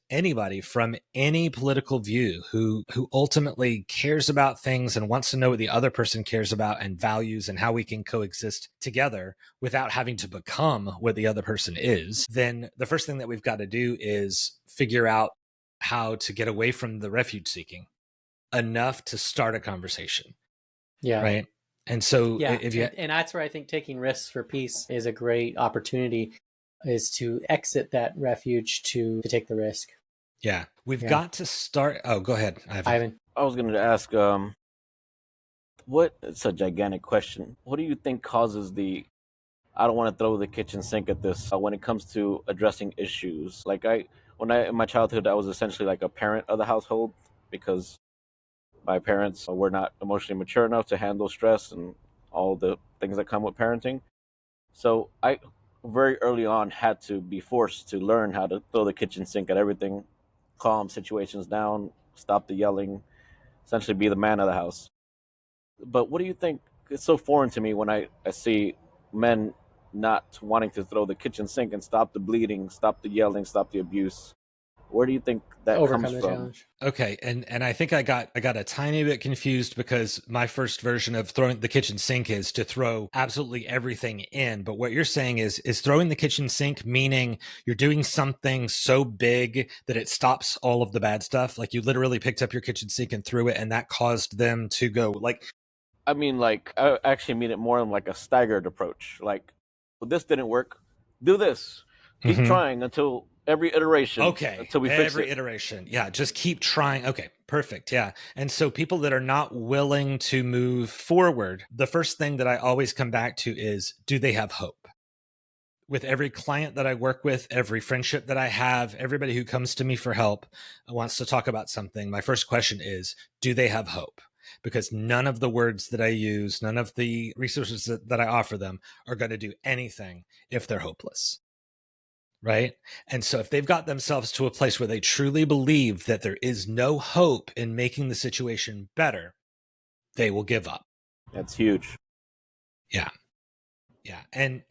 anybody from any political view who ultimately cares about things and wants to know what the other person cares about and values and how we can coexist together without having to become what the other person is, then the first thing that we've got to do is figure out how to get away from the refuge seeking enough to start a conversation. Yeah. Right. And so and that's where I think taking risks for peace is a great opportunity, is to exit that refuge to take the risk. Yeah. We've got to start. Oh, go ahead, Ivan. I was going to ask, it's a gigantic question. What do you think causes I don't want to throw the kitchen sink at this when it comes to addressing issues. Like in my childhood, I was essentially like a parent of the household because my parents were not emotionally mature enough to handle stress and all the things that come with parenting. So I very early on had to be forced to learn how to throw the kitchen sink at everything, calm situations down, stop the yelling, essentially be the man of the house. But what do you think? It's so foreign to me when I see men not wanting to throw the kitchen sink and stop the bleeding, stop the yelling, stop the abuse. Where do you think that comes from? Challenge. Okay, and I think I got a tiny bit confused because my first version of throwing the kitchen sink is to throw absolutely everything in. But what you're saying is throwing the kitchen sink meaning you're doing something so big that it stops all of the bad stuff. Like you literally picked up your kitchen sink and threw it, and that caused them to go like. I mean, like I actually mean it more in like a staggered approach. Like, well, this didn't work. do this. Keep Mm-hmm. trying until every iteration. Okay. Until we fix it. Every iteration. Yeah. Just keep trying. Okay. Perfect. Yeah. And so people that are not willing to move forward, the first thing that I always come back to is, do they have hope? With every client that I work with, every friendship that I have, everybody who comes to me for help wants to talk about something, my first question is, do they have hope? Because none of the words that I use, none of the resources that I offer them are going to do anything if they're hopeless. Right. And so if they've got themselves to a place where they truly believe that there is no hope in making the situation better, they will give up. That's huge. Yeah. Yeah. And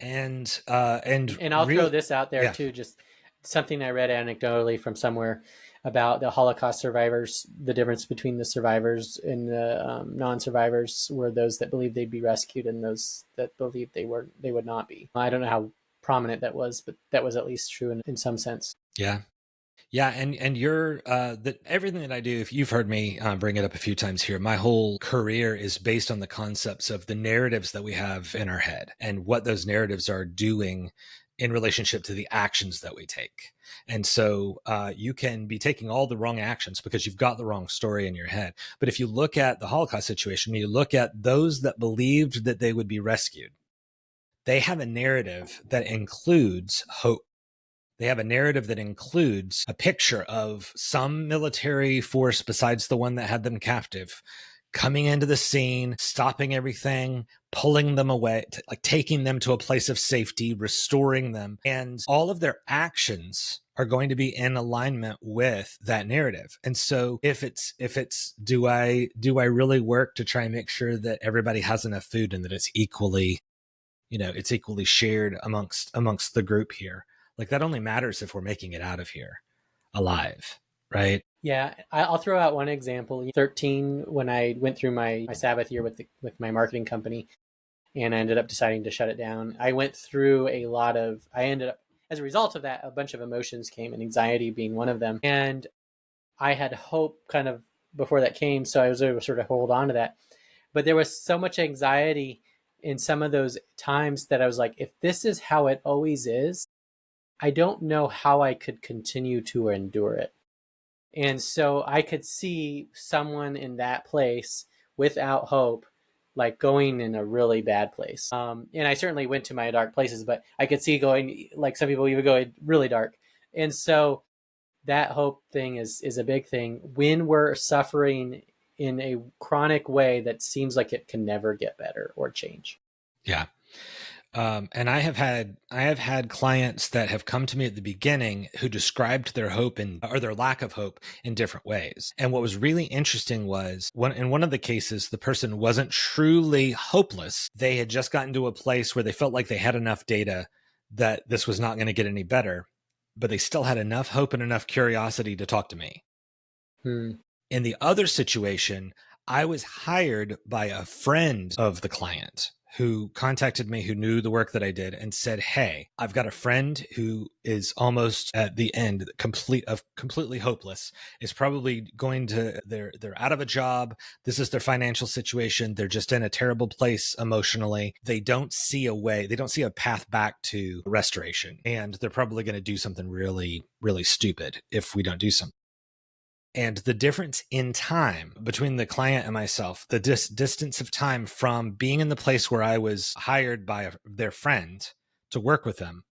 I'll really, throw this out there too, just something I read anecdotally from somewhere about the Holocaust survivors. The difference between the survivors and the non-survivors were those that believed they'd be rescued and those that believed they would not be. I don't know how prominent that was, but that was at least true in some sense. Yeah. Yeah, and you're that everything that I do. If you've heard me bring it up a few times here, my whole career is based on the concepts of the narratives that we have in our head and what those narratives are doing in relationship to the actions that we take. And so you can be taking all the wrong actions because you've got the wrong story in your head. But if you look at the Holocaust situation, you look at those that believed that they would be rescued, they have a narrative that includes hope. They have a narrative that includes a picture of some military force besides the one that had them captive coming into the scene, stopping everything, pulling them away, like taking them to a place of safety, restoring them. And all of their actions are going to be in alignment with that narrative. And so if it's do I really work to try and make sure that everybody has enough food and that it's equally, it's equally shared amongst the group here? Like that only matters if we're making it out of here alive, right? Yeah, I'll throw out one example. 13, when I went through my Sabbath year with my marketing company, and I ended up deciding to shut it down. I went through I ended up, as a result of that, a bunch of emotions came, and anxiety being one of them. And I had hope kind of before that came, so I was able to sort of hold on to that. But there was so much anxiety in some of those times that I was like, if this is how it always is, I don't know how I could continue to endure it. And so I could see someone in that place without hope, like going in a really bad place. And I certainly went to my dark places, but I could see going, like some people even go really dark. And so that hope thing is a big thing when we're suffering in a chronic way that seems like it can never get better or change. Yeah. And I have had clients that have come to me at the beginning who described their hope or their lack of hope in different ways. And what was really interesting was in one of the cases, the person wasn't truly hopeless. They had just gotten to a place where they felt like they had enough data that this was not going to get any better, but they still had enough hope and enough curiosity to talk to me. In the other situation, I was hired by a friend of the client who contacted me, who knew the work that I did, and said, "Hey, I've got a friend who is almost at the end, completely hopeless. Is probably going to they're out of a job. This is their financial situation. They're just in a terrible place emotionally. They don't see a way. They don't see a path back to restoration, and they're probably going to do something really, really stupid if we don't do something." And the difference in time between the client and myself, the distance of time from being in the place where I was hired by their friend to work with them,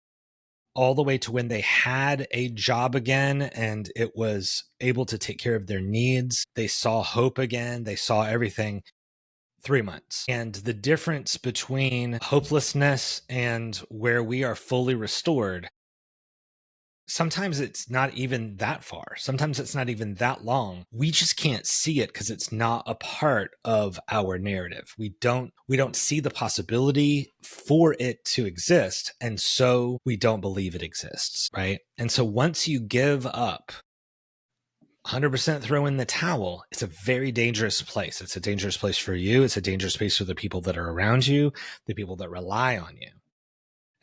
all the way to when they had a job again and it was able to take care of their needs. They saw hope again. They saw everything. 3 months. And the difference between hopelessness and where we are fully restored, sometimes it's not even that far. Sometimes it's not even that long. We just can't see it because it's not a part of our narrative. We don't see the possibility for it to exist. And so we don't believe it exists, right? And so once you give up, 100% throw in the towel, it's a very dangerous place. It's a dangerous place for you. It's a dangerous place for the people that are around you, the people that rely on you.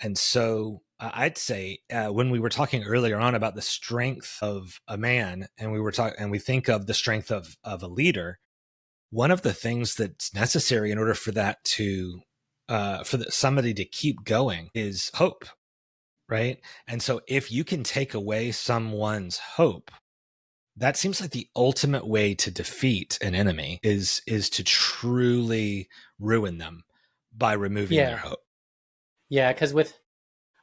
And so I'd say when we were talking earlier on about the strength of a man, and we think of the strength of a leader, one of the things that's necessary in order for that to somebody to keep going is hope, right? And so if you can take away someone's hope, that seems like the ultimate way to defeat an enemy is to truly ruin them by removing their hope. Yeah, because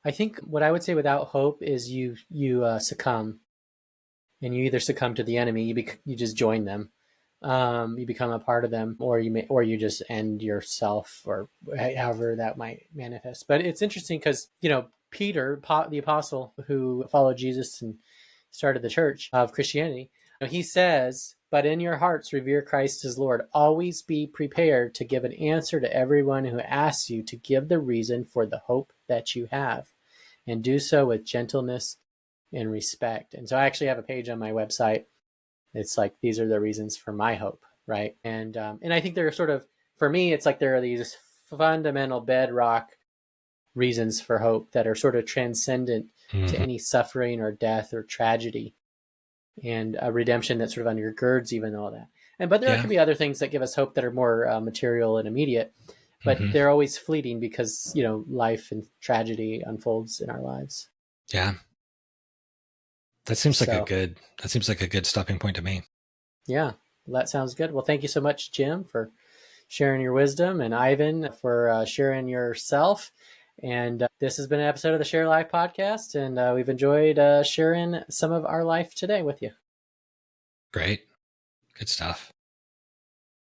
I think what I would say without hope is you succumb, and you either succumb to the enemy, you just join them, you become a part of them, or you just end yourself, or however that might manifest. But it's interesting because Peter, the apostle who followed Jesus and started the church of Christianity, he says, "But in your hearts revere Christ as Lord. Always be prepared to give an answer to everyone who asks you to give the reason for the hope that you have, and do so with gentleness and respect." And so I actually have a page on my website. It's like, these are the reasons for my hope, right? And I think they're sort of, for me, it's like there are these fundamental bedrock reasons for hope that are sort of transcendent to any suffering or death or tragedy, and a redemption that sort of undergirds even all that. But there can be other things that give us hope that are more material and immediate, but they're always fleeting because life and tragedy unfolds in our lives. Yeah. That seems like a good stopping point to me. Yeah, well, that sounds good. Well, thank you so much, Jim, for sharing your wisdom, and Ivan for sharing yourself. And this has been an episode of the Share Life podcast, and we've enjoyed sharing some of our life today with you. Great. Good stuff.